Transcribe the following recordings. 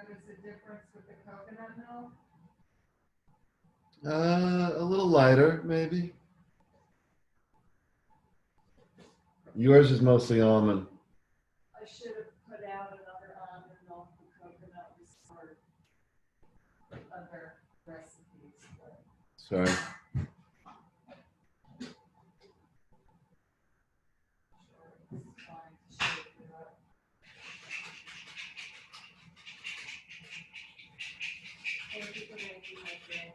Notice a difference with the coconut milk? A little lighter, maybe. Yours is mostly almond. I should have put out another almond milk and coconut was for other recipes, but Sorry. sure it's fine to shake it up. Thank you for making my day.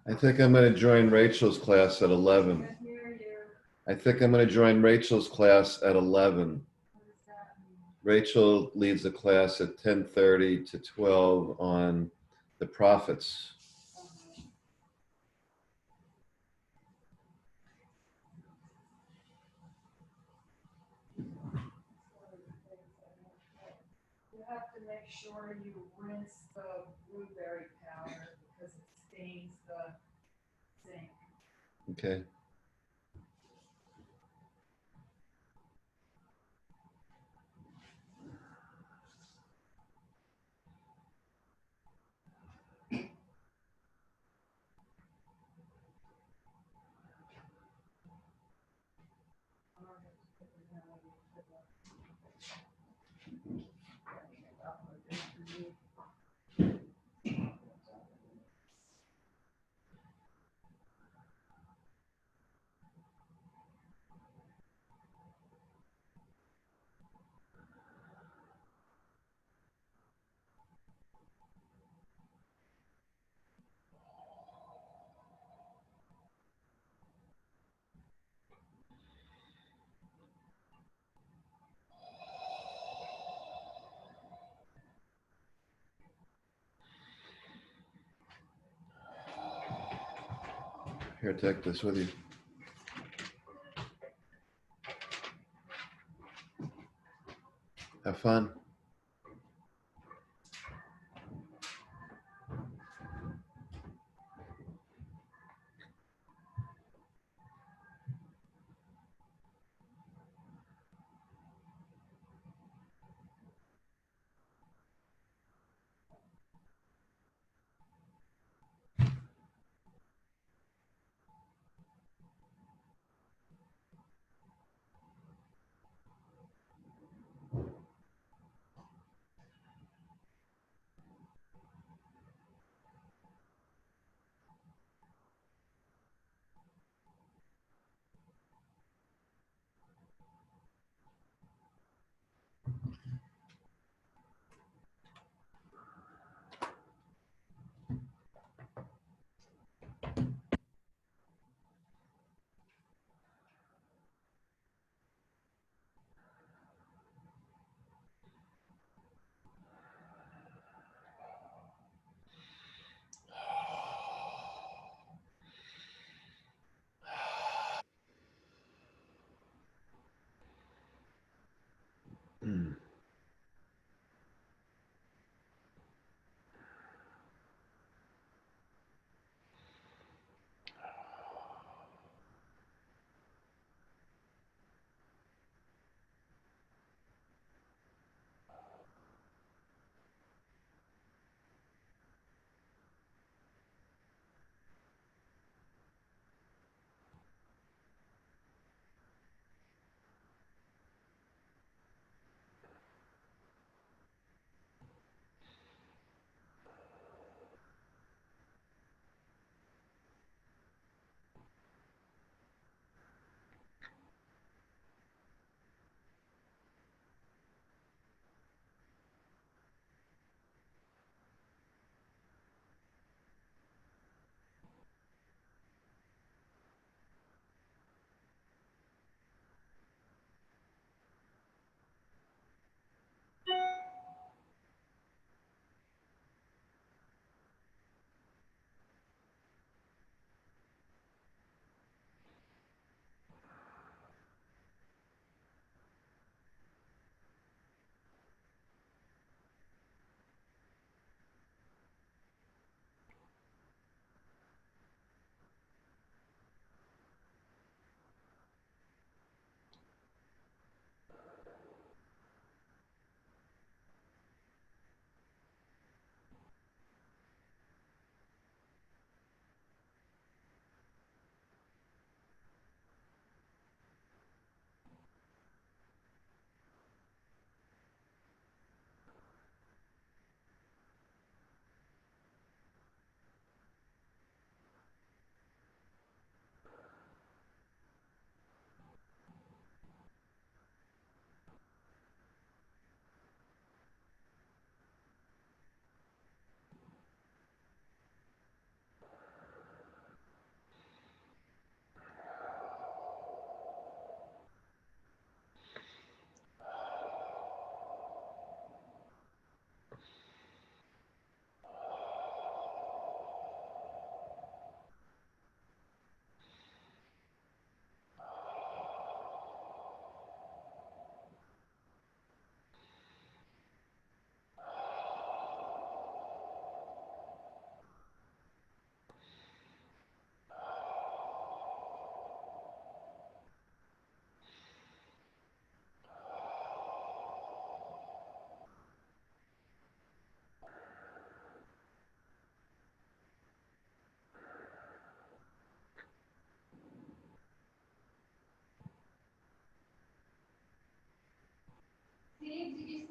I think I'm going to join Rachel's class at I 11. can't hear you. I think I'm going to join Rachel's class at 11. What does that mean? Rachel leads a class at 10:30 to 12 on the prophets. Uh-huh. You have to make sure you rinse the blueberry powder because it stains the sink. Okay. Here, take this with you. Have fun. Mm.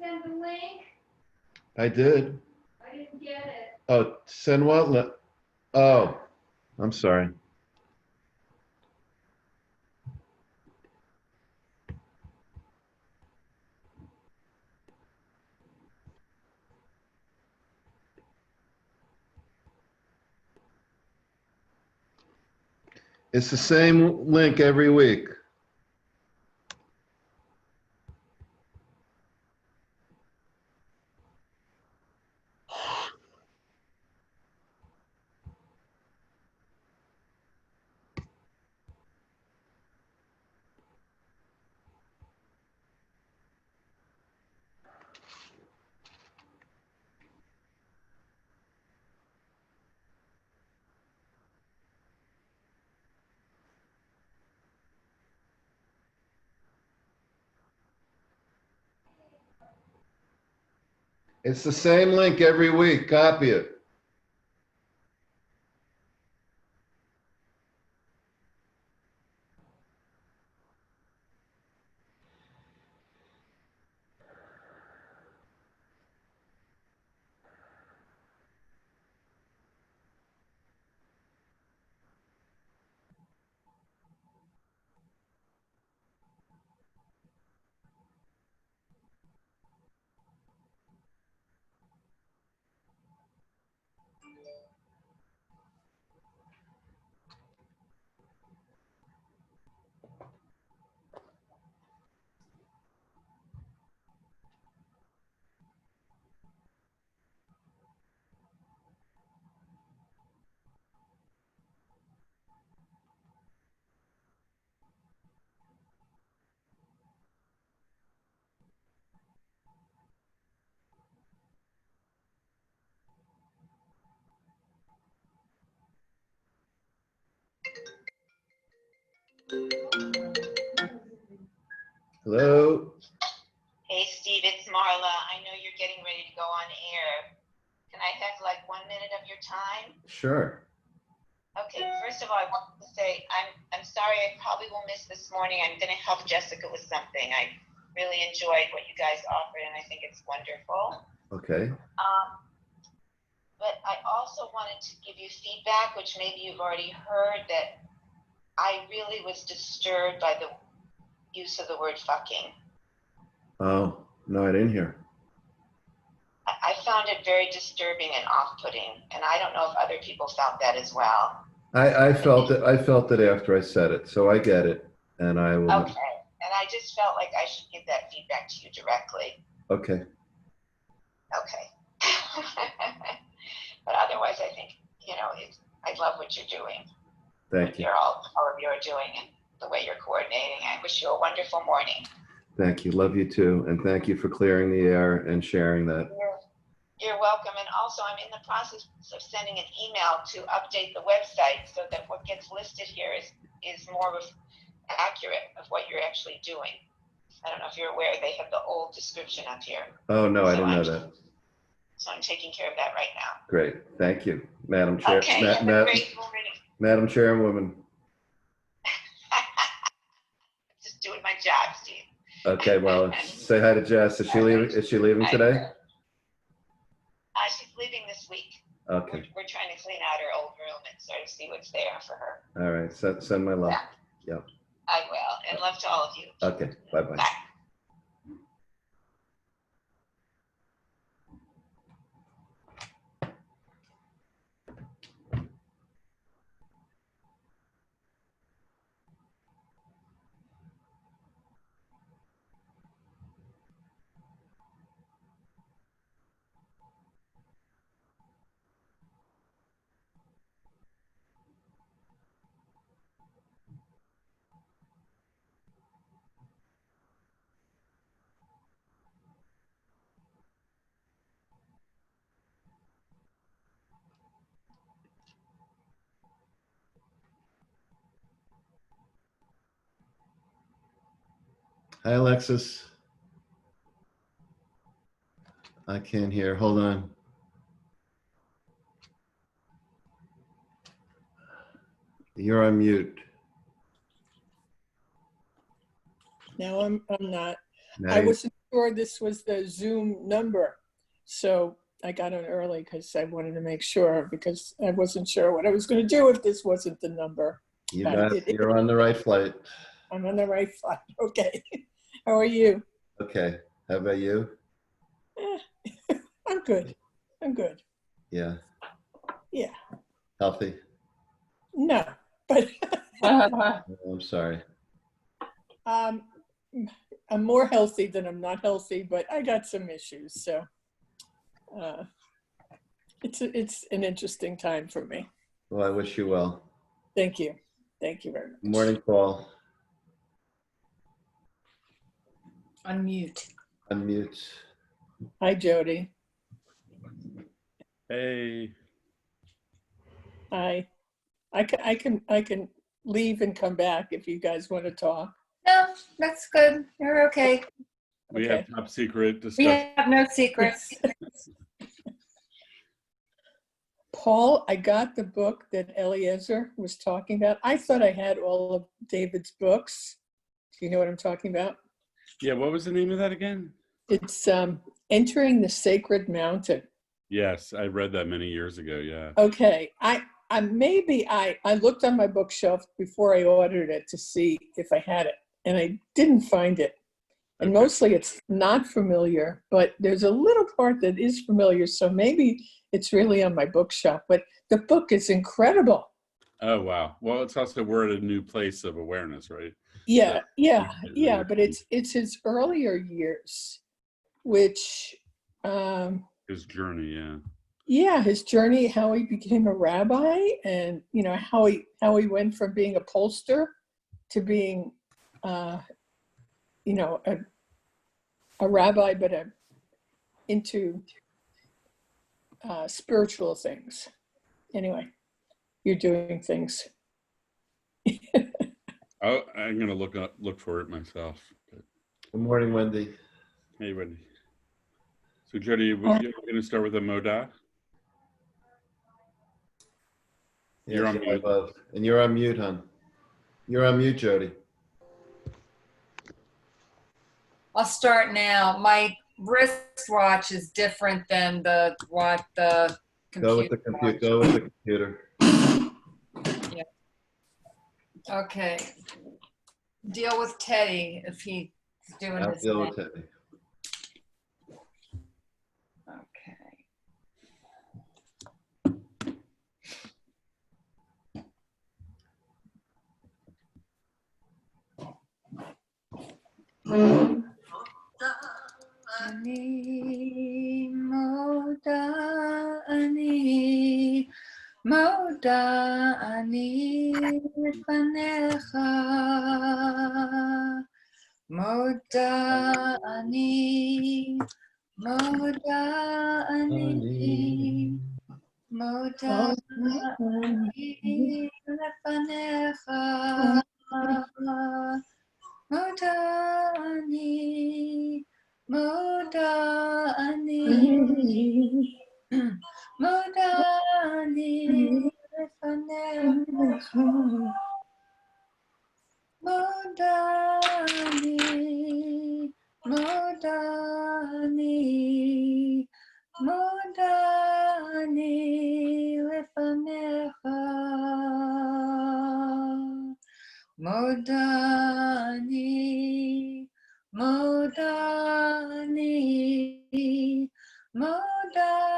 send the link? I did. I didn't get it. Oh, send what? Oh, I'm sorry. It's the same link every week. It's the same link every week. Copy it. Hello. Hey, Steve, it's Marla. I know you're getting ready to go on air. Can I have like 1 minute of your time? Sure. Okay, first of all, I want to say I'm sorry I probably will miss this morning. I'm going to help Jessica with something. I really enjoyed what you guys offered, and I think it's wonderful. Okay. But I also wanted to give you feedback, which maybe you've already heard, that I really was disturbed by the use of the word fucking. Oh, no, I didn't hear. I found it very disturbing and off-putting, and I don't know if other people felt that as well. I felt it. I felt it after I said it, so I get it, and I will. Okay, and I just felt like I should give that feedback to you directly. Okay. Okay. But otherwise, I think, I love what you're doing. Thank you. All of you are doing and the way you're coordinating. I wish you a wonderful morning. Thank you. Love you too, and thank you for clearing the air and sharing that. You're welcome. And also, I'm in the process of sending an email to update the website so that what gets listed here is more accurate of what you're actually doing. I don't know if you're aware, they have the old description up here. Oh, no, I didn't know that. So I'm taking care of that right now. Great. Thank you, Madam Chair. Okay, have a great morning. Madam Chairwoman. Just doing my job, Steve. Okay, well, say hi to Jess. Is she leaving? Is she leaving today? She's leaving this week. Okay. We're trying to clean out her old room and sort of see what's there for her. All right. Send my love. Yeah. Yep. I will. And love to all of you. Okay. Bye-bye. Bye. Hi, Alexis. I can't hear. Hold on. You're on mute. No, I'm not. Now I you- wasn't sure this was the Zoom number. So I got on early because I wanted to make sure, because I wasn't sure what I was going to do if this wasn't the number. you're on the right flight. I'm on the right flight. Okay. How are you? Okay. How about you? I'm good. I'm good. Yeah. Yeah. Healthy? No, but Oh, I'm sorry. I'm more healthy than I'm not healthy, but I got some issues. So it's an interesting time for me. Well, I wish you well. Thank you. Thank you very much. Good morning, Paul. Unmute. Unmute. Hi, Jody. Hey, Hi. I can leave and come back if you guys want to talk. No, that's good. You're okay. we Okay. have top secret We discussion. have no secrets. Paul, I got the book that Eliezer was talking about. I thought I had all of David's books. Do you know what I'm talking about? Yeah, what was the name of that again? It's Entering the Sacred Mountain. Yes, I read that many years ago. Yeah. Okay, I looked on my bookshelf before I ordered it to see if I had it, and I didn't find it. And Okay. mostly it's not familiar, but there's a little part that is familiar, so maybe it's really on my bookshelf. But the book is incredible. Oh, wow. Well, it's also, we're at a new place of awareness, right? Yeah, So, yeah, you can yeah. read But it's his earlier years, which His journey, yeah. yeah, his journey, how he became a rabbi, and you know how he went from being a pollster to being you know a rabbi, but into spiritual things. Anyway, you're doing things. Oh, I'm gonna look for it myself. But, Good morning, Wendy. hey, Wendy. So, Jody, you're gonna start with a moda? You're Yes, on mute. love. And you're on mute, hon. You're on mute, Jody. I'll start now. My wristwatch is different than the computer. Go with the computer. watch. Go with the computer. Okay. Deal with Teddy if he's doing I'll his deal thing. with Teddy. Okay. Ani moda ani fanecha moda ani moda ani lefanecha modani lefanecha modani lefanecha modani lefanecha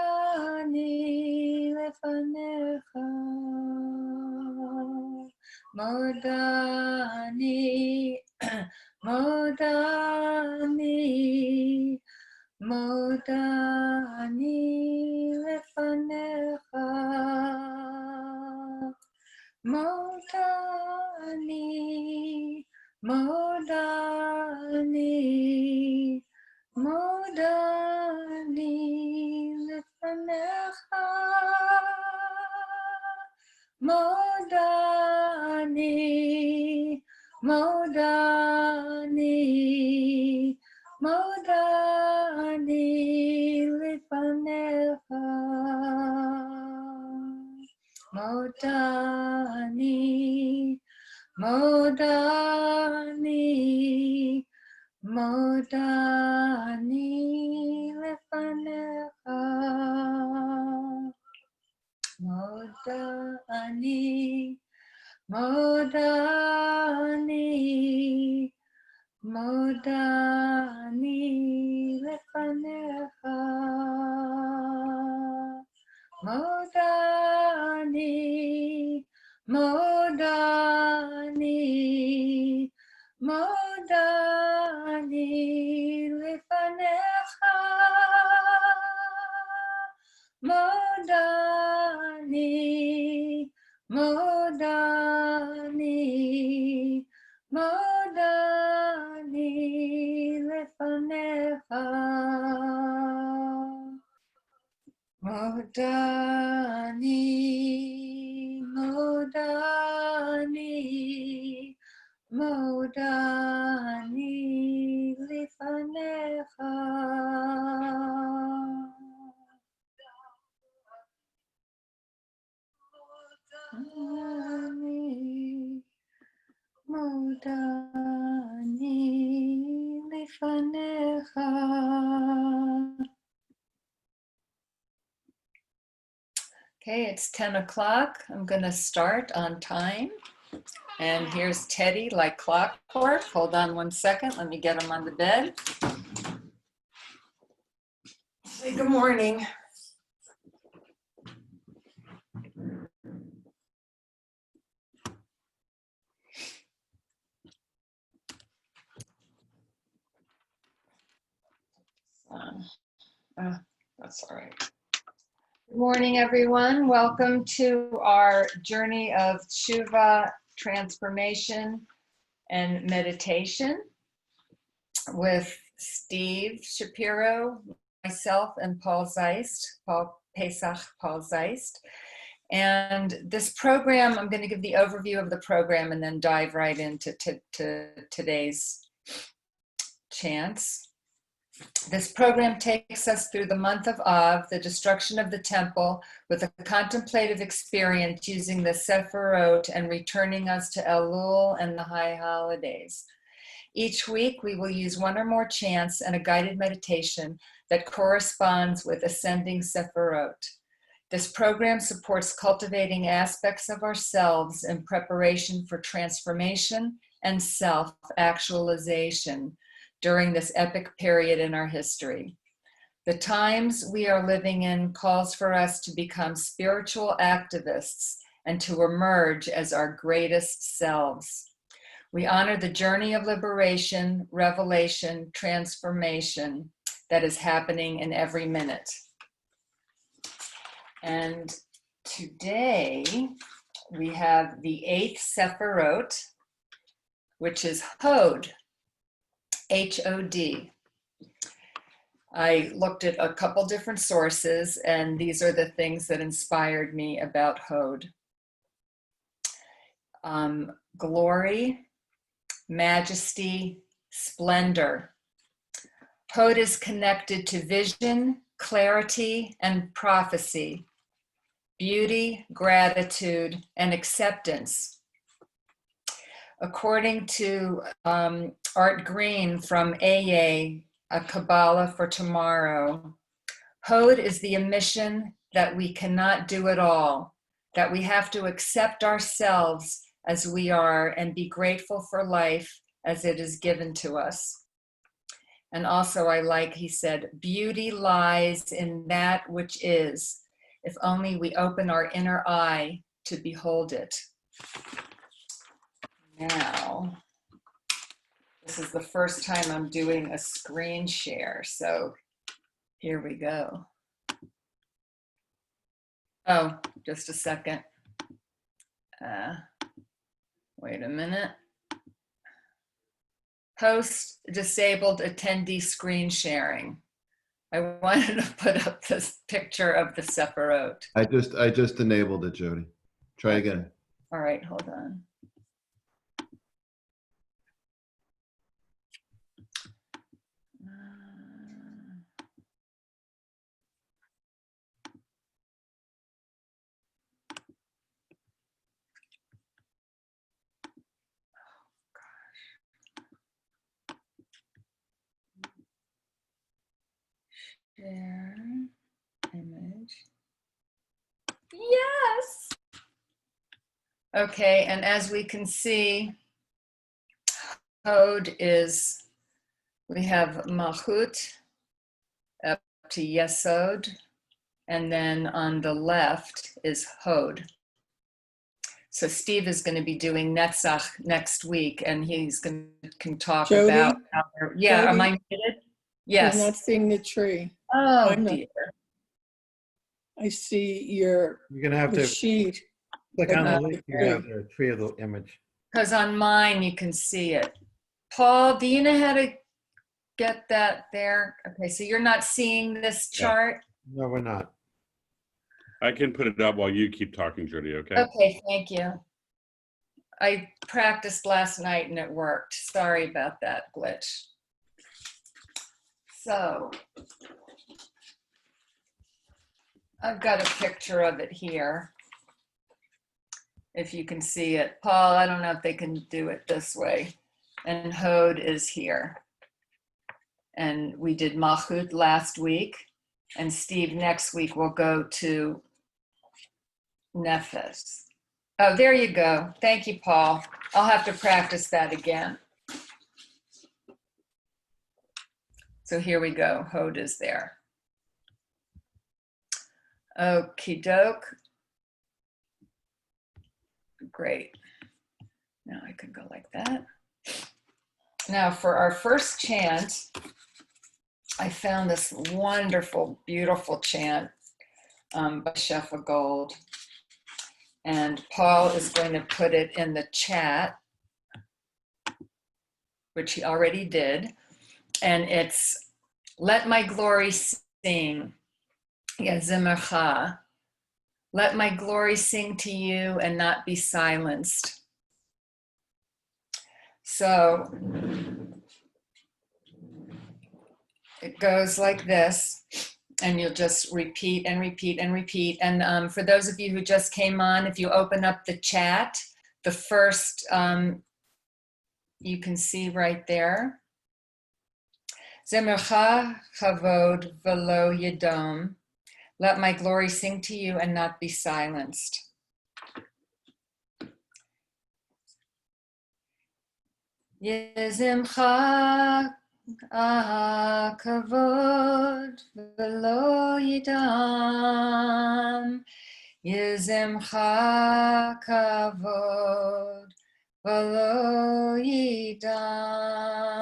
modani lefanecha modani lefanecha modani lefanecha modani Modani lefanecha. Modani, modani, modani lefanecha. Modani, modani, modani lefanecha. Modani, modani, modani lefanecha. Modani, modani, modani lefanecha. Modani, modani lefanecha. Okay, it's 10 o'clock. I'm going to start on time. And here's Teddy like clockwork. Hold on one second. Let me get him on the bed. Say good morning. That's all right. Good morning, everyone. Welcome to our journey of Tshuva, transformation, and meditation with Steve Shapiro, myself, and Paul Zeist, Paul Zeist. And this program, I'm going to give the overview of the program and then dive right into today's chants. This program takes us through the month of Av, the destruction of the temple, with a contemplative experience using the Sephirot and returning us to Elul and the high holidays. Each week, we will use one or more chants and a guided meditation that corresponds with ascending Sephirot. This program supports cultivating aspects of ourselves in preparation for transformation and self-actualization during this epic period in our history. The times we are living in calls for us to become spiritual activists and to emerge as our greatest selves. We honor the journey of liberation, revelation, transformation that is happening in every minute. And today we have the 8th Sephirot, which is Hod. H-O-D. I looked at a couple different sources, and these are the things that inspired me about Hod. Glory, majesty, splendor. Hod is connected to vision, clarity, and prophecy, beauty, gratitude, and acceptance. According to Art Green from AA, A Kabbalah for Tomorrow, Hod is the admission that we cannot do it all, that we have to accept ourselves as we are and be grateful for life as it is given to us. And also he said, beauty lies in that which is, if only we open our inner eye to behold it. Now, this is the first time I'm doing a screen share, so here we go. Oh, just a second. Wait a minute. Host disabled attendee screen sharing. I wanted to put up this picture of the Sephirot. I just enabled it, Jody. Try again. All right, hold on. Share image. Yes. Okay, and as we can see, Hod is, we have Malchut up to Yesod, and then on the left is Hod. So Steve is going to be doing Netzach next week, and he's going to can talk Jody? about yeah, am Jody? I muted? I'm not Yes. seeing the tree. Oh I'm not. dear. I see your, You're gonna have the to sheet. click on the but link not here the have the tree of the image. Because on mine you can see it. Paul, do you know how to get that there? Okay, so you're not seeing this Yeah. chart? No, we're not. I can put it up while you keep talking, Jody, okay? Okay, thank you. I practiced last night and it worked. Sorry about that glitch. So I've got a picture of it here. If you can see it. Paul, I don't know if they can do it this way. And Hod is here. And we did Malchut last week. And Steve, next week will go to Nefesh. Oh, there you go. Thank you, Paul. I'll have to practice that again. So here we go. Hod is there. Okie doke. Great. Now I can go like that. Now for our first chant, I found this wonderful, beautiful chant by Shefa Gold. And Paul is going to put it in the chat, which he already did. And it's, let my glory sing, Yazimercha. Let my glory sing to you and not be silenced. So it goes like this, and you'll just repeat and repeat and repeat. And for those of you who just came on, if you open up the chat, the first, you can see right there. Zemercha chavod velo yedom. Let my glory sing to you and not be silenced. Yezimcha kavod velo yedam. Yezimcha kavod velo yedam.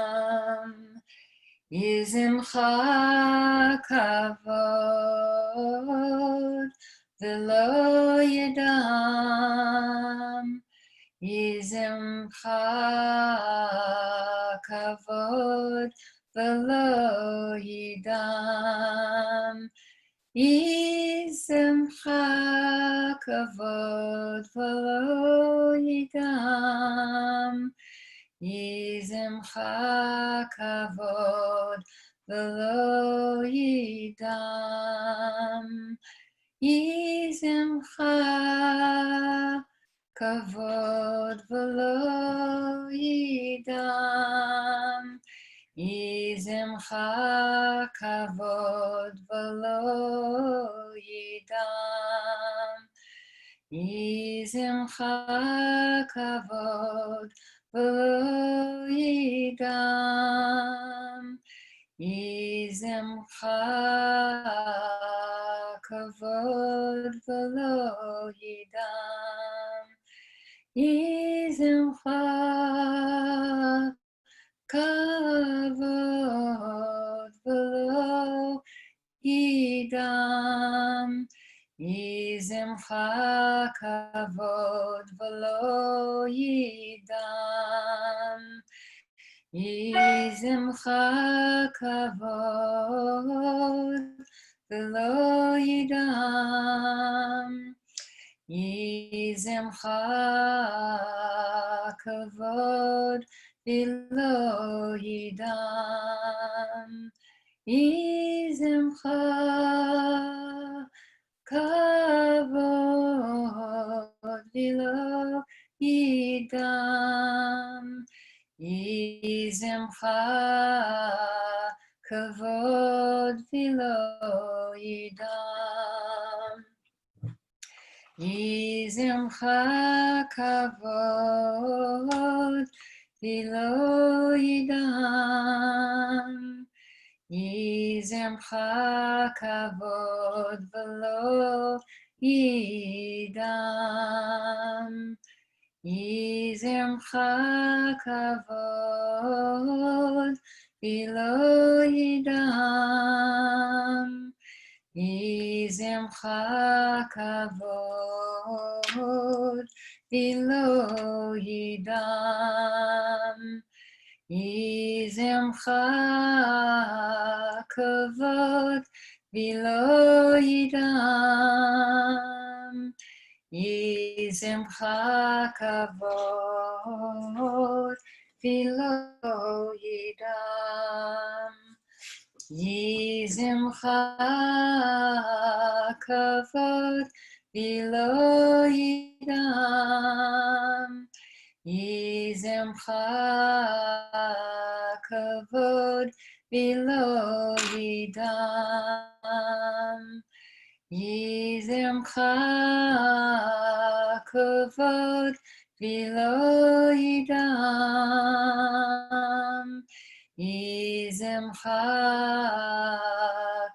Yizimcha kavod velo yedam. Yizimcha kavod velo yedam. Yizimcha kavod velo yedam. Yizimcha kavod velo yedam. Yizimcha kavod velo yedam. Yizimcha kavod velo yedam. Yizimcha kavod velo yedam. Yizimcha kavod velo yedam. Yizimcha kavod velo yedam. Yizimcha kavod velo yedam. Yizimcha kavod velo yedam. Yizimcha kavod velo yedam. Yizimcha kavod velo yedam. Yizimcha kavod v'lo yidam. Yizimcha kavod v'lo yidam. Yizimcha kavod v'lo yidam. Yizimcha kavod v'lo yidam. Yizimcha kavod v'lo yidam. Yizimcha kavod v'lo yidam. Yizimcha kavod v'lo yidam. Yizimcha kavod v'lo yidam. Yizimcha kavod v'lo yidam. Yizimcha kavod v'lo yidam. Yizimcha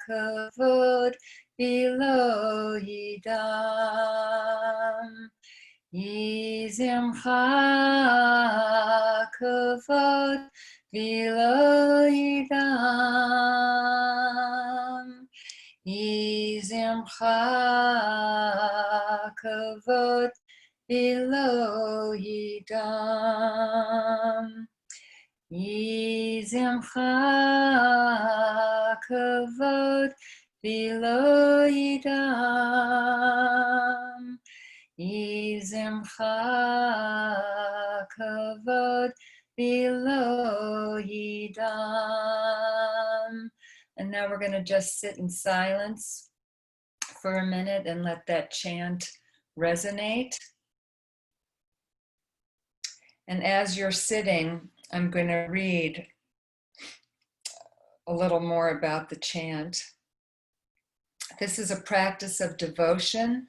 kavod v'lo yidam. Yizimcha kavod v'lo yidam. Yizimcha kavod v'lo yidam. Yizimcha kavod v'lo yidam. Yizimcha kavod v'lo yidam. And now we're going to just sit in silence for a minute and let that chant resonate. And as you're sitting, I'm going to read a little more about the chant. This is a practice of devotion,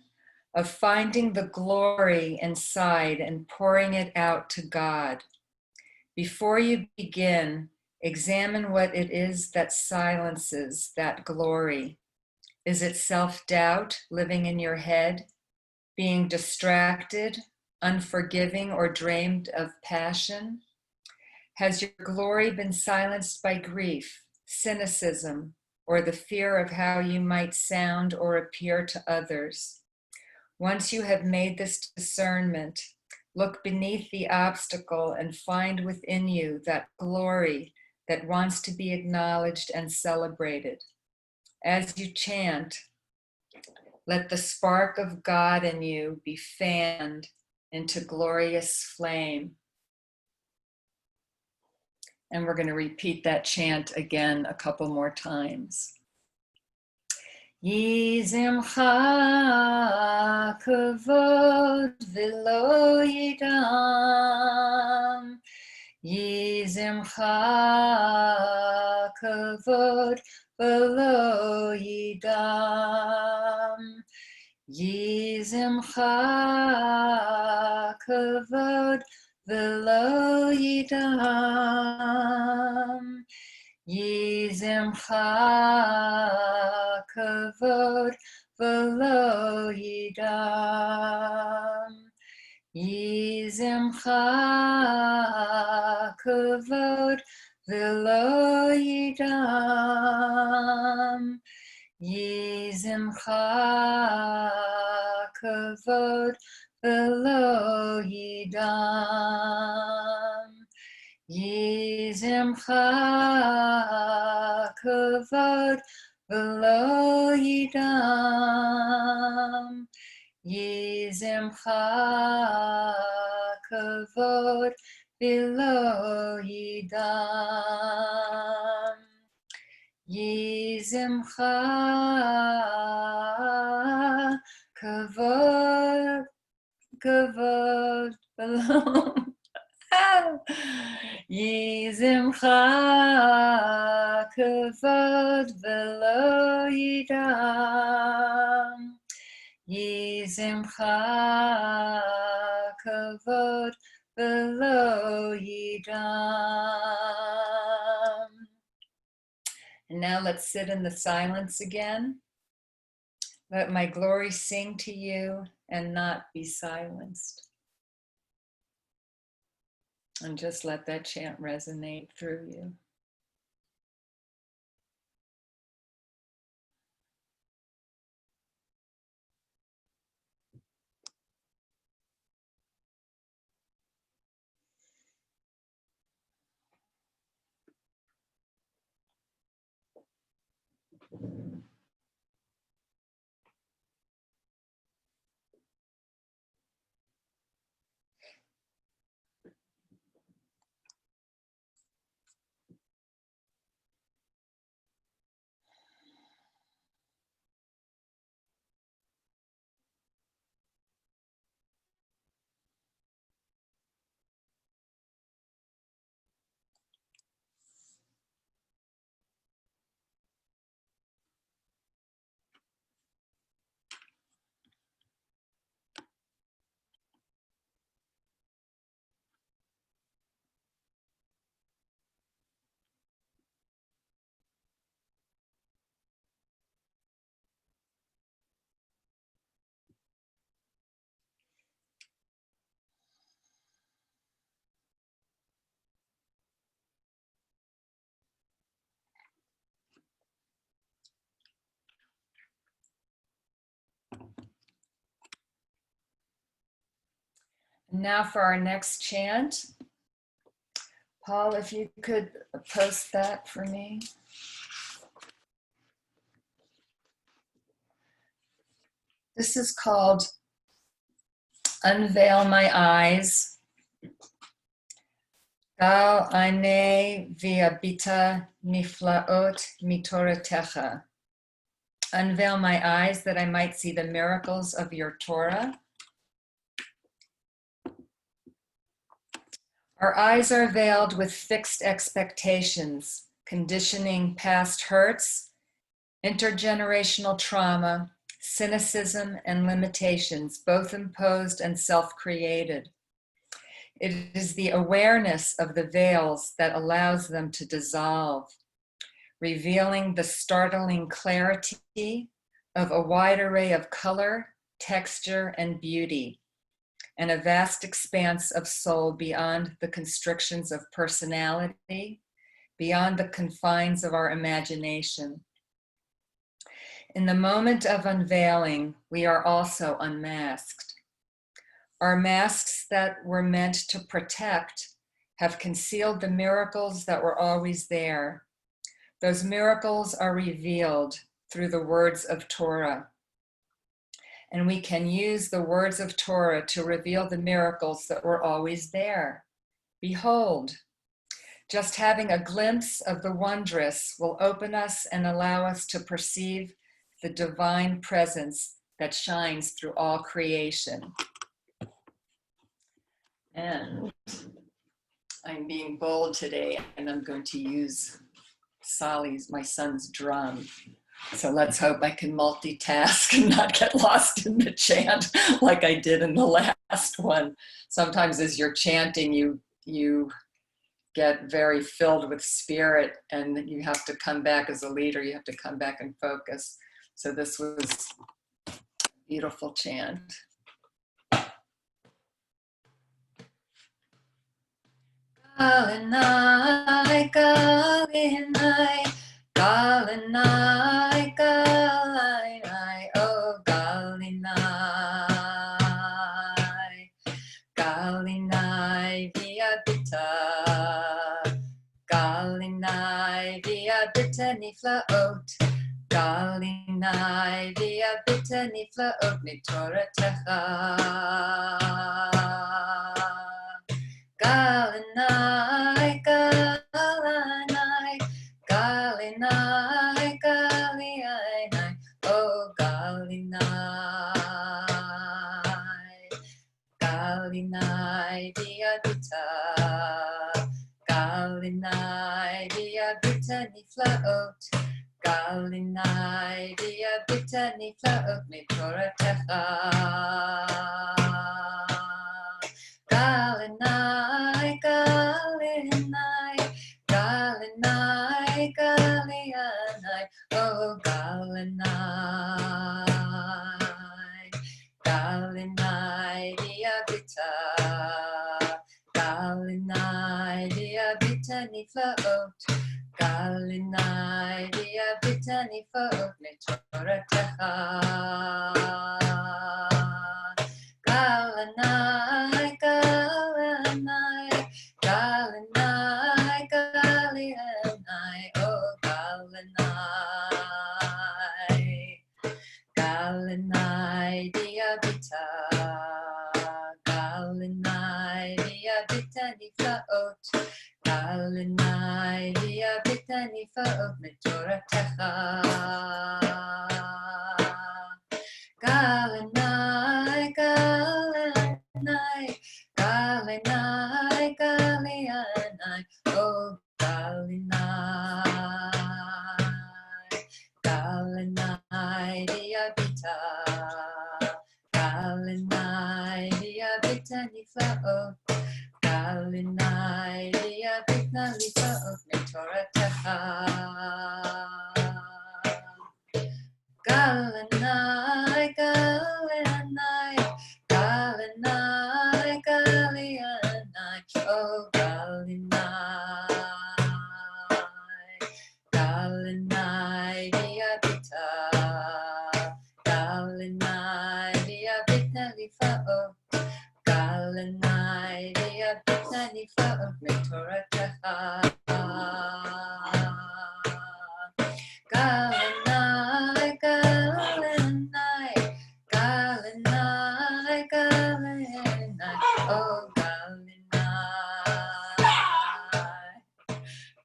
of finding the glory inside and pouring it out to God. Before you begin, examine what it is that silences that glory. Is it self-doubt living in your head, being distracted, unforgiving, or drained of passion? Has your glory been silenced by grief, cynicism, or the fear of how you might sound or appear to others? Once you have made this discernment, look beneath the obstacle and find within you that glory that wants to be acknowledged and celebrated. As you chant, let the spark of God in you be fanned into glorious flame. And we're going to repeat that chant again a couple more times. Yizimcha kavod v'lo yidam. Yizimcha kavod v'lo yidam. Yizimcha kavod v'lo yidam. Yizimcha kavod v'lo yidam. Yizimcha kavod v'lo yidam. Yizimcha kavod v'lo yidam. Yizimcha kavod v'lo yidam. Yizimcha kavod v'lo yidam. Yizimcha kavod v'lo Yizimcha kavod velo yidam. Yizimcha kavod velo yidam. And now let's sit in the silence again. Let my glory sing to you and not be silenced. And just let that chant resonate through you. Now for our next chant. Paul, if you could post that for me. This is called Unveil My Eyes. Gal Ainei Viabita Niflaot Mitoratecha. Unveil my eyes that I might see the miracles of your Torah. Our eyes are veiled with fixed expectations, conditioning past hurts, intergenerational trauma, cynicism, and limitations, both imposed and self-created. It is the awareness of the veils that allows them to dissolve, revealing the startling clarity of a wide array of color, texture, and beauty, and a vast expanse of soul beyond the constrictions of personality, beyond the confines of our imagination. In the moment of unveiling, we are also unmasked. Our masks that were meant to protect have concealed the miracles that were always there. Those miracles are revealed through the words of Torah. And we can use the words of Torah to reveal the miracles that were always there. Behold, just having a glimpse of the wondrous will open us and allow us to perceive the divine presence that shines through all creation. And I'm being bold today, and I'm going to use Sali's, my son's drum. So let's hope I can multitask and not get lost in the chant like I did in the last one. Sometimes as you're chanting, you get very filled with spirit, and you have to come back as a leader, you have to come back and focus. So this was a beautiful chant. Galanai, galanai, galanai, galanai, oh galanai, galanai viabita, galanai viabita niflaot, galanai viabita niflaot mitoratecha. Galanai, galanai, galanai, galanai, oh galanai, galanai viabita, galanai Galinai via Brittany float. Galinai via Brittany float. Me Toratecha. Galinai, Galinai, Galinai, Galianai, oh Galinai, Galinai, Diabita, Galinai, Diabitani float, Galinai, Diabitani float, Mitoratecha. Galanai, Galanai, Galanai, Galanai, oh Galanai, Galanai, Diabita, Galanai, Diabitani float, Galanai, Diabitani float, Mitoratecha. Galanai, Galanai, Galanai, Galianai, oh Galanai, Galanai, Diabita, Galanai, Diabitani float, Galanai, Diabitani float, Mitoratecha. Galanai, Galanai, Galanai, Galianai, oh Galanai, Galanai, Diabita, Galanai, Diabitani float, Galanai, Diabitani float, Mitoratecha. Galanai, Galanai, Galanai, Galanai, oh Galanai,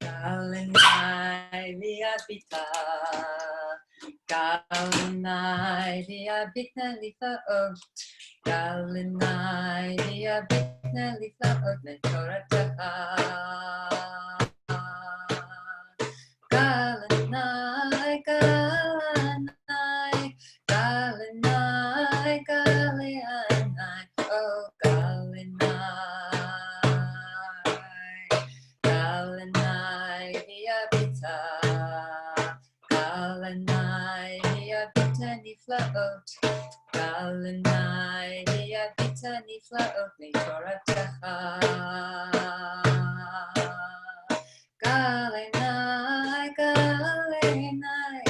Galanai, Diabita, Galanai, Diabitani float, Galanai, Diabitani float, Mitoratecha. Galanai, Galanai, Galanai, Galianai, oh Galanai, Galanai, Diabita, Galanai, Diabitani float, Galanai, Diabitani float, Mitoratecha. Galanai, Galanai, Galanai, Galanai, oh Galanai, Galanai, Diabita, Galanai, Diabitani float, Galanai, Diabitani float, Mitoratecha. Galanai, Galanai,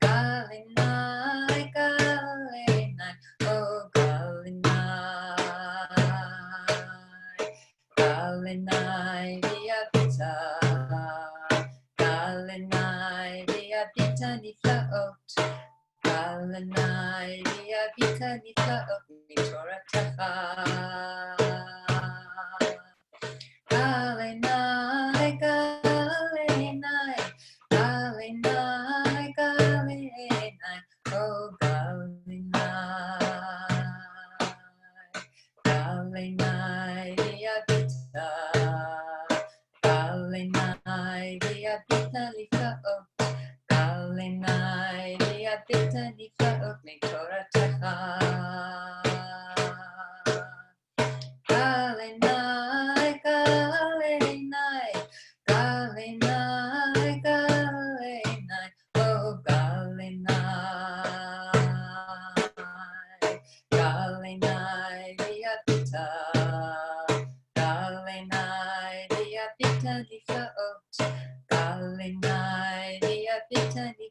Galanai, Galanai, oh Galanai, Galanai, Diabita, Galanai, Diabitani float, Galanai, Diabitani float, Mitoratecha. Galanai, Galanai, Galanai, Galanai, oh Galanai, Galanai, Diabita, Galanai, Diabitani float, Galanai, Diabitani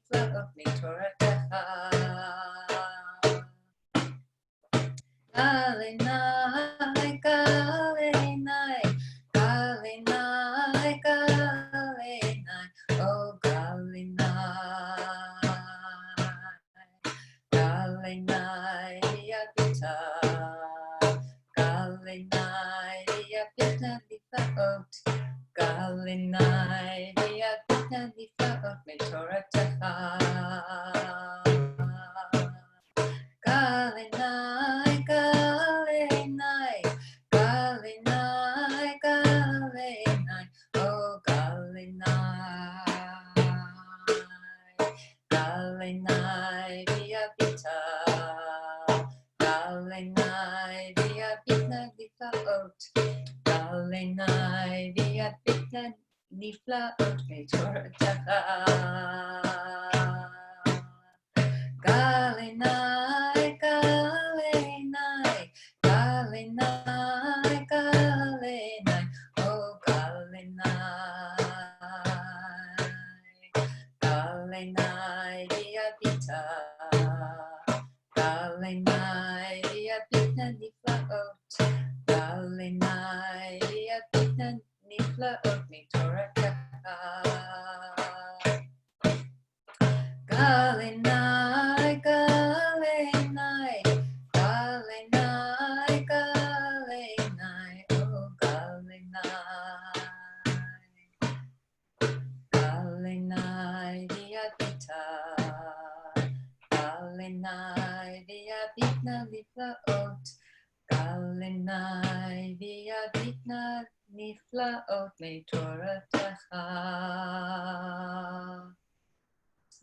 float, Mitoratecha. Galanai, Galanai, Galanai, Galanai, oh Galanai, Galanai, Diabita, Galanai, Diabitani float, Galanai, Diabitani float, Mitoratecha. Galanai, Galanai, Galanai, Galanai, oh Galanai. נפלאות מתורתך. גל עיניי, גל עיניי, גל עיניי, גל עיניי, או גל עיניי. גל עיניי ויביטה, גל עיניי ויביטה נפלאות, גל עיניי ויביטה נפלאות מתורתך. גל עיניי, גל עיניי, גל עיניי, גל עיניי, או גל עיניי. גל עיניי ויביטה, גל עיניי ויביטה נפלאות, גל עיניי ויביטה נפלאות מתורתך.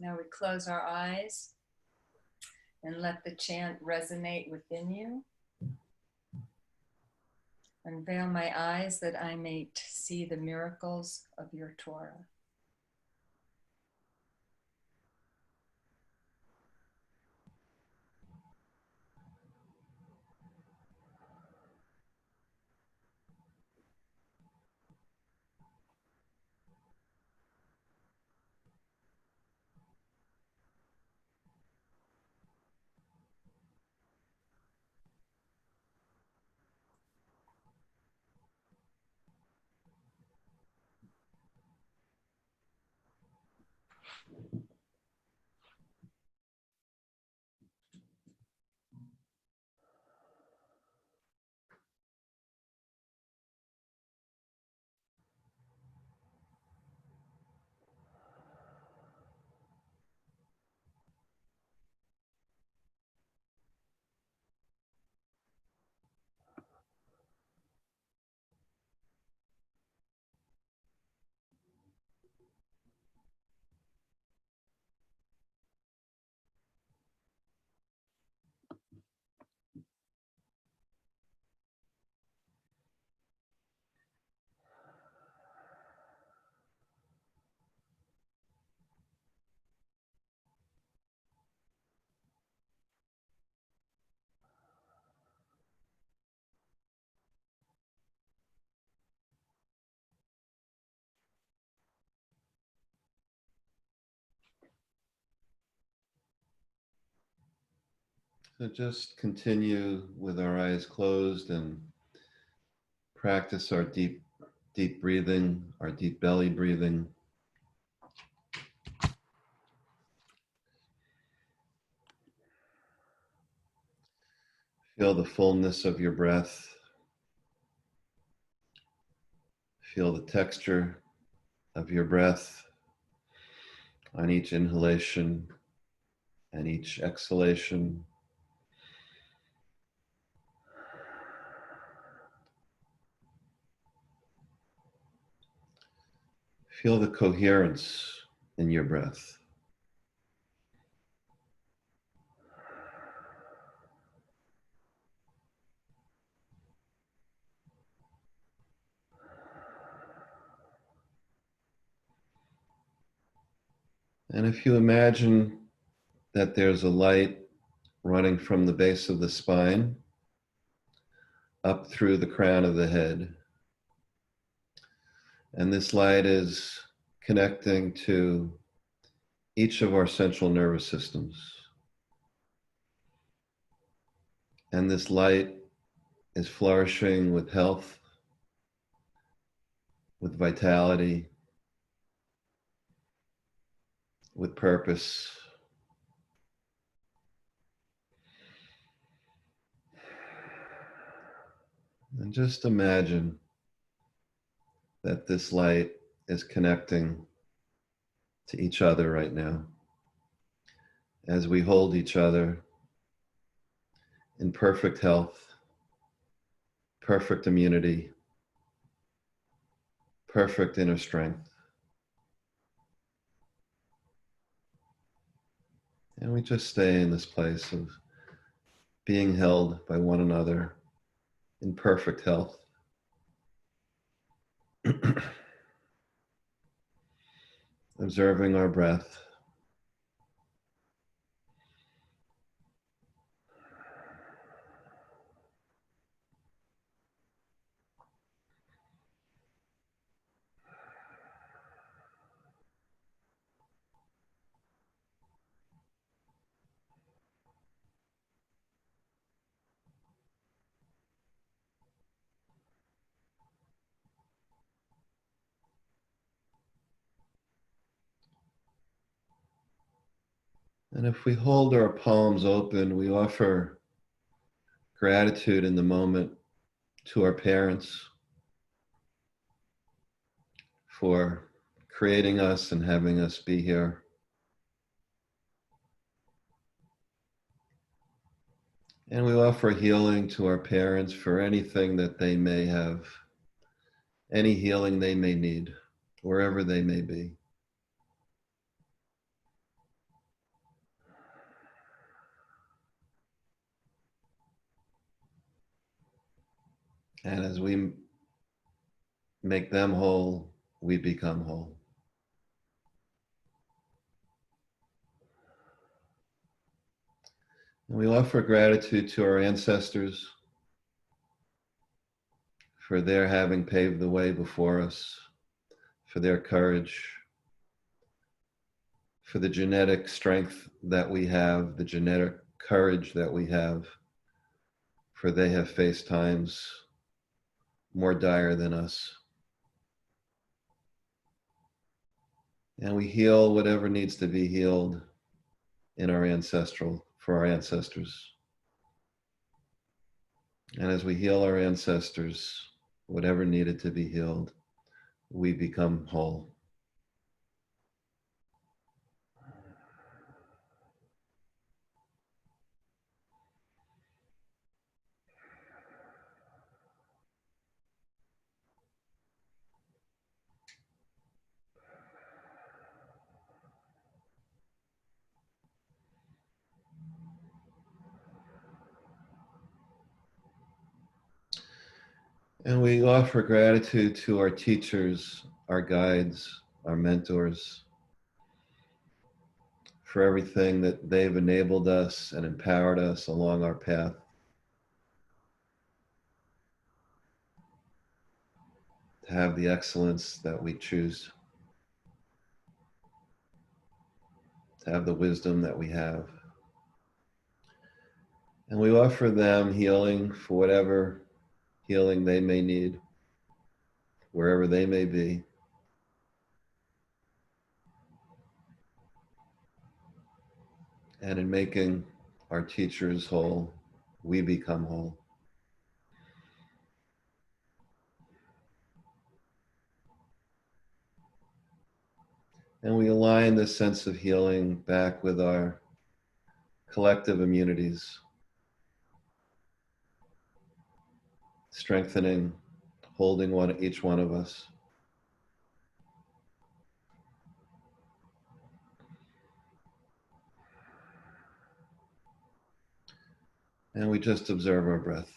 Now we close our eyes and let the chant resonate within you. Unveil my eyes that I may see the miracles of your Torah. So just continue with our eyes closed and practice our deep breathing, our deep belly breathing. Feel the fullness of your breath. Feel the texture of your breath on each inhalation and each exhalation. Feel the coherence in your breath. And if you imagine that there's a light running from the base of the spine up through the crown of the head, and this light is connecting to each of our central nervous systems. And this light is flourishing with health, with vitality, with purpose. And just imagine that this light is connecting to each other right now as we hold each other in perfect health, perfect immunity, perfect inner strength. And we just stay in this place of being held by one another in perfect health. observing our breath. And if we hold our palms open, we offer gratitude in the moment to our parents for creating us and having us be here. And we offer healing to our parents for anything that they may have, any healing they may need, wherever they may be. And as we make them whole, we become whole. And we offer gratitude to our ancestors for their having paved the way before us, for their courage, for the genetic strength that we have, the genetic courage that we have, for they have faced times more dire than us. And we heal whatever needs to be healed in our for our ancestors. And as we heal our ancestors, whatever needed to be healed, we become whole. And we offer gratitude to our teachers, our guides, our mentors, for everything that they've enabled us and empowered us along our path. To have the excellence that we choose, to have the wisdom that we have. And we offer them healing for whatever healing they may need, wherever they may be. And in making our teachers whole, we become whole. And we align this sense of healing back with our collective immunities, strengthening, holding each one of us. And we just observe our breath.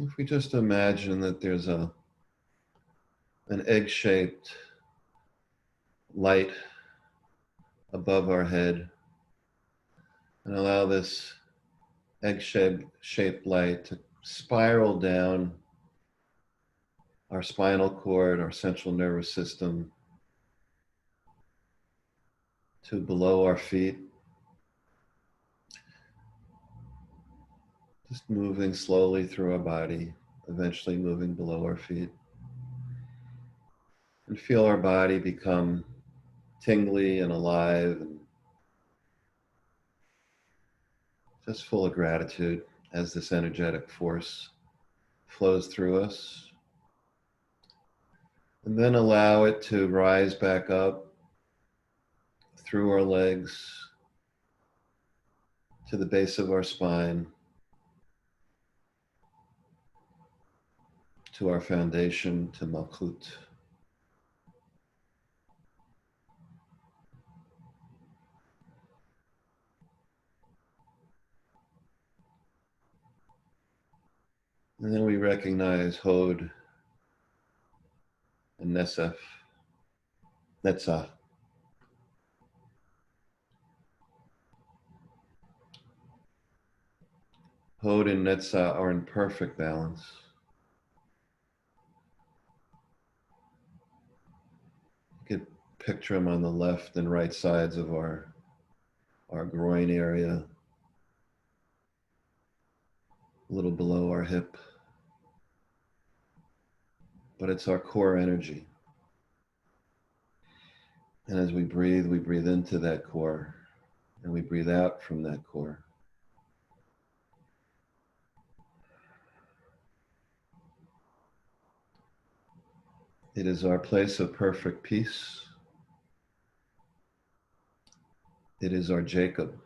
If we just imagine that there's an egg-shaped light above our head, and allow this egg-shaped light to spiral down our spinal cord, our central nervous system, to below our feet. Just moving slowly through our body, eventually moving below our feet. And feel our body become tingly and alive and just full of gratitude as this energetic force flows through us. And then allow it to rise back up through our legs to the base of our spine, to our foundation, to Malkut. And then we recognize Hod and Netzach. Hod and Netzach are in perfect balance. You could picture them on the left and right sides of our groin area, a little below our hip. But it's our core energy. And as we breathe into that core, and we breathe out from that core. It is our place of perfect peace. It is our Jacob.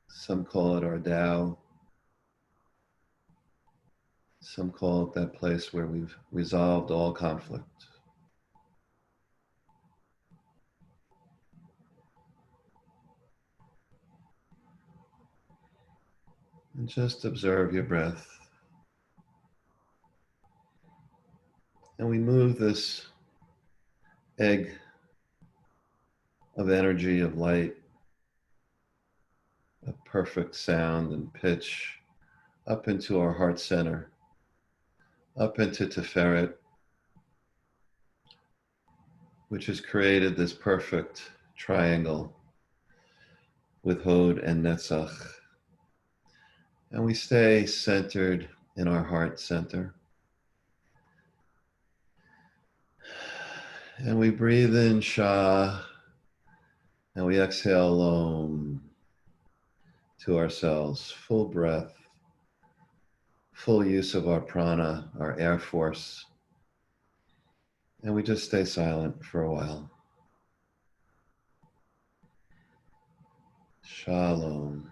Some call it our Tao. Some call it that place where we've resolved all conflict. And just observe your breath. And we move this egg of energy, of light, of perfect sound and pitch up into our heart center, up into Tiferet, which has created this perfect triangle with Hod and Netzach. And we stay centered in our heart center. And we breathe in Shah, and we exhale Om to ourselves. Full breath, full use of our prana, our air force. And we just stay silent for a while. Shalom.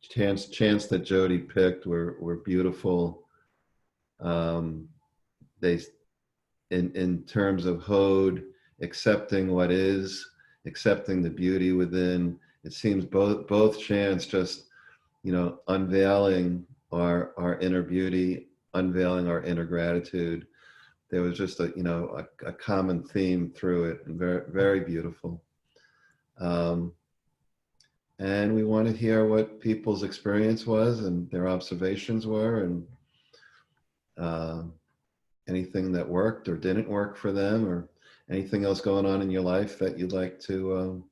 chants that Jody picked were beautiful. They, in terms of Hod, accepting what is, accepting the beauty within. It seems both chants just, unveiling our inner beauty, unveiling our inner gratitude. There was just a common theme through it, and very, very beautiful. And we want to hear what people's experience was and their observations were, and anything that worked or didn't work for them, or anything else going on in your life that you'd like to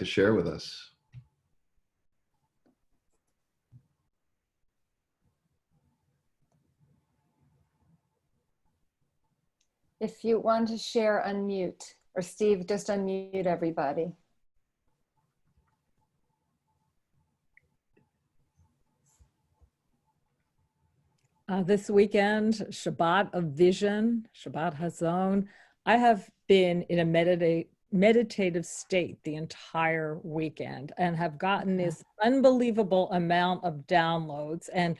share with us. If you want to share, unmute. Or Steve, just unmute everybody. This weekend, Shabbat of Vision, Shabbat Hazon. I have been in a meditative state the entire weekend and have gotten this unbelievable amount of downloads. And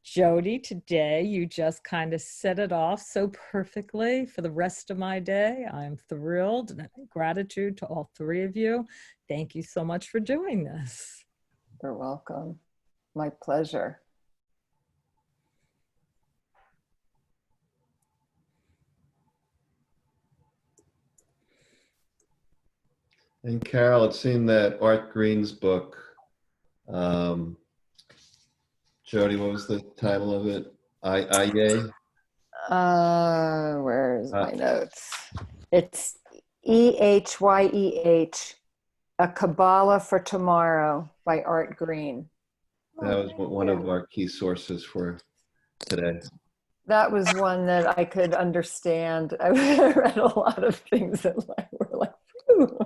Jody, today you just kind of set it off so perfectly for the rest of my day. I'm thrilled, and gratitude to all three of you. Thank you so much for doing this. You're welcome. My pleasure. And Carol, it seemed that Art Green's book, Jody, what was the title of it? Yay? Where's my notes? It's EHYEH, A Kabbalah for Tomorrow by Art Green. That was one of our key sources for today. That was one that I could understand. I read a lot of things that were like, whew.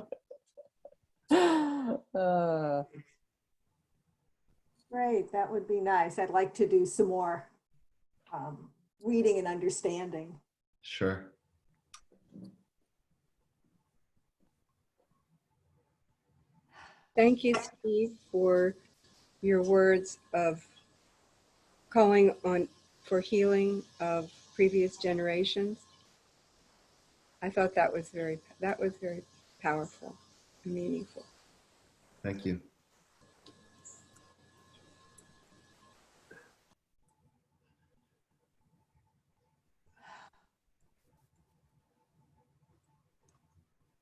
Great, that would be nice. I'd like to do some more reading and understanding. Sure. Thank you, Steve, for your words of calling on for healing of previous generations. I thought that was very powerful and meaningful. Thank you.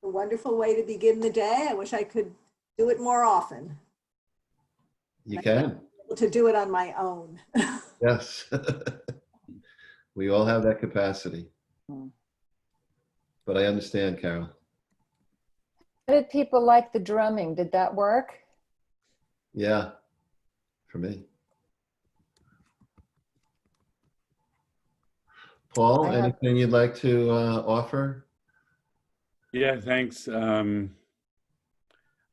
A wonderful way to begin the day. I wish I could do it more often. You can. To do it on my own. Yes. We all have that capacity. But I understand, Carol. How did people like the drumming? Did that work? Yeah, for me. Paul, anything you'd like to offer? Yeah, thanks. I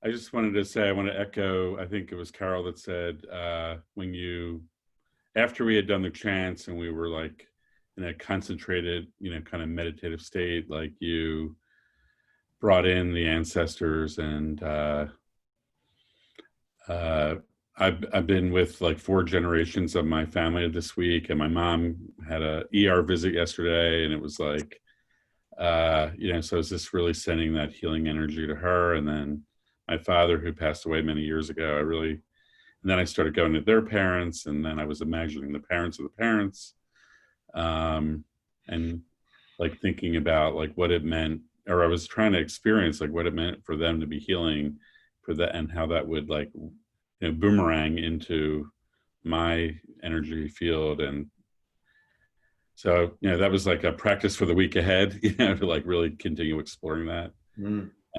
just wanted to say, I want to echo, I think it was Carol that said, after we had done the chants and we were like in a concentrated, kind of meditative state, like you brought in the ancestors, and I've been with like 4 generations of my family this week, and my mom had a ER visit yesterday, and it was like, so it's just really sending that healing energy to her. And then my father, who passed away many years ago, and then I started going to their parents, and then I was imagining the parents of the parents, and like thinking about like what it meant, or I was trying to experience like what it meant for them to be healing for that, and how that would like, boomerang into my energy field. And so, that was like a practice for the week ahead, to like really continue exploring that.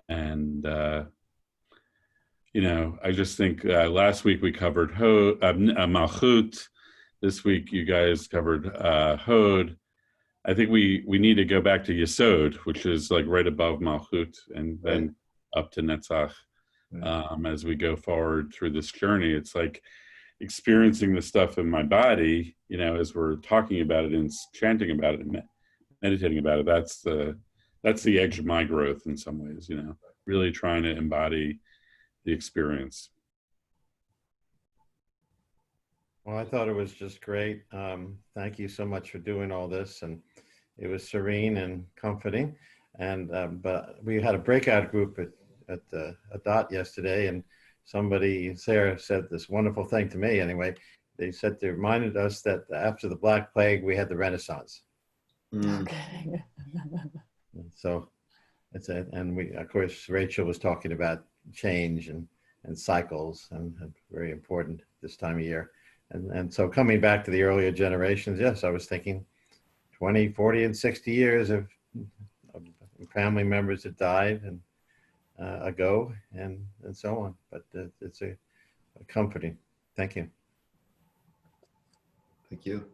And, I just think last week we covered Malchut. This week you guys covered Hod. I think we need to go back to Yesod, which is like right above Malchut, and then up to Netzach. As we go forward through this journey, it's like experiencing the stuff in my body, as we're talking about it and chanting about it and meditating about it. That's the edge of my growth in some ways, really trying to embody the experience. Well, I thought it was just great. Thank you so much for doing all this, and it was serene and comforting. And but we had a breakout group at DOT yesterday, and somebody, Sarah, said this wonderful thing to me. Anyway, they said they reminded us that after the Black Plague, we had the Renaissance. Mm. Okay. So that's it. And we, of course, Rachel was talking about change and cycles, and very important this time of year. And so coming back to the earlier generations, yes, I was thinking 20, 40, and 60 years of family members that died and ago, and so on. But it's a comforting. Thank you. Thank you.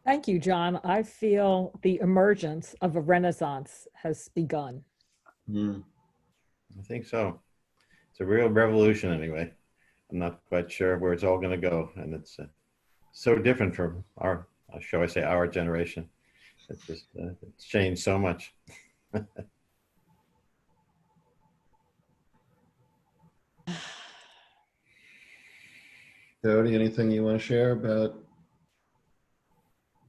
Thank you, John. I feel the emergence of a renaissance has begun. Mm. I think so. It's a real revolution anyway. I'm not quite sure where it's all going to go. And it's so different from our, shall I say, our generation. It's just, it's changed so much. Jody, anything you want to share about?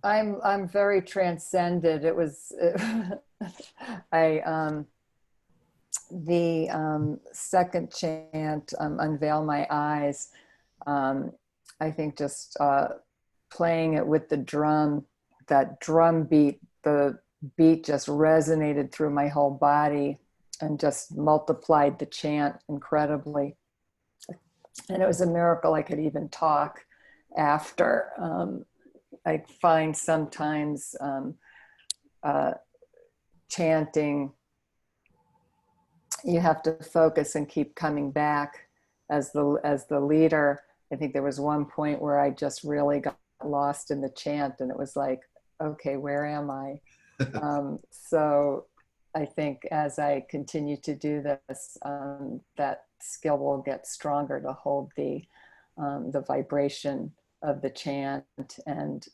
I'm very transcended. It was the second chant, Unveil My Eyes. I think just playing it with the drum, that drum beat, the beat just resonated through my whole body and just multiplied the chant incredibly. And it was a miracle I could even talk after. I find sometimes chanting, you have to focus and keep coming back as the leader. I think there was one point where I just really got lost in the chant, and it was like, okay, where am I? So I think as I continue to do this, that skill will get stronger to hold the vibration of the chant and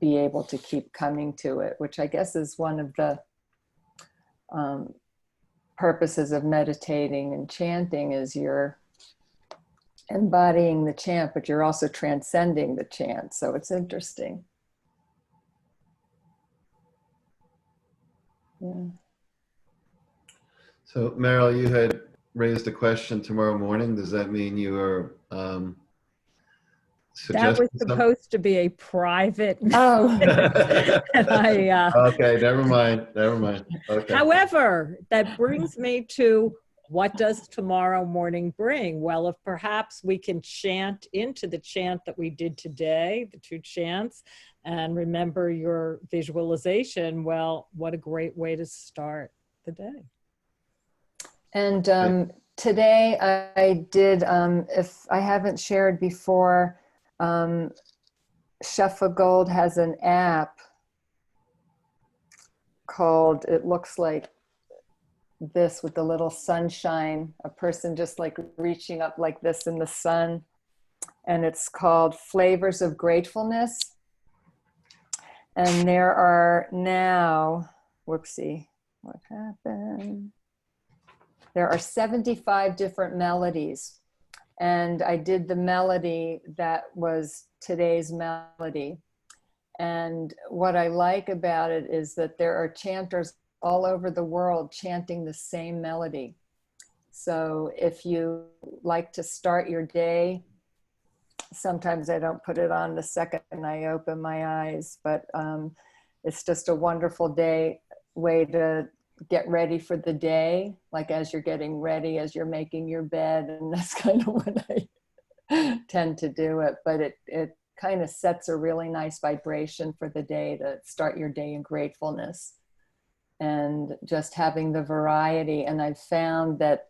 be able to keep coming to it, which I guess is one of the purposes of meditating and chanting, is you're embodying the chant, but you're also transcending the chant. So it's interesting. Yeah. So Meryl, you had raised a question tomorrow morning. Does that mean you are That suggesting was supposed to be a private. Oh. And I, okay, never mind. Okay. However, that brings me to, what does tomorrow morning bring? Well, if perhaps we can chant into the chant that we did today, the 2 chants, and remember your visualization, well, what a great way to start the day. And today I did, if I haven't shared before, Shefa Gold has an app called, it looks like this with the little sunshine, a person just like reaching up like this in the sun. And it's called Flavors of Gratefulness. And there are now, whoopsie, what happened? There are 75 different melodies. And I did the melody that was today's melody. And what I like about it is that there are chanters all over the world chanting the same melody. So if you like to start your day, sometimes I don't put it on the second I open my eyes, but it's just a wonderful way to get ready for the day, like as you're getting ready, as you're making your bed, and that's kind of when I tend to do it. But it kind of sets a really nice vibration for the day, to start your day in gratefulness and just having the variety. And I've found that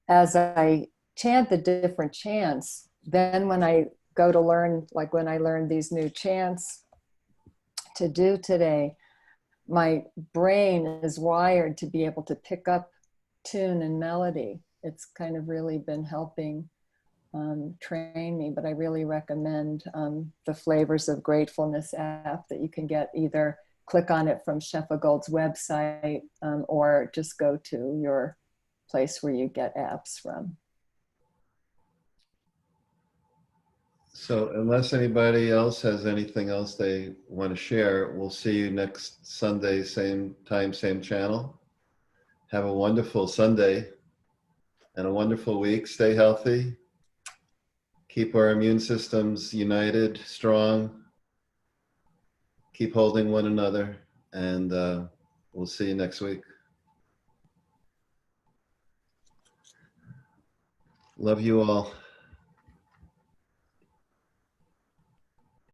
as I chant the different chants, then when I go to learn, like when I learned these new chants to do today, my brain is wired to be able to pick up tune and melody. It's kind of really been helping train me, but I really recommend the Flavors of Gratefulness app that you can get. Either click on it from Shefa Gold's website or just go to your place where you get apps from. So unless anybody else has anything else they want to share, we'll see you next Sunday, same time, same channel. Have a wonderful Sunday and a wonderful week. Stay healthy. Keep our immune systems united, strong. Keep holding one another, and we'll see you next week. Love you all.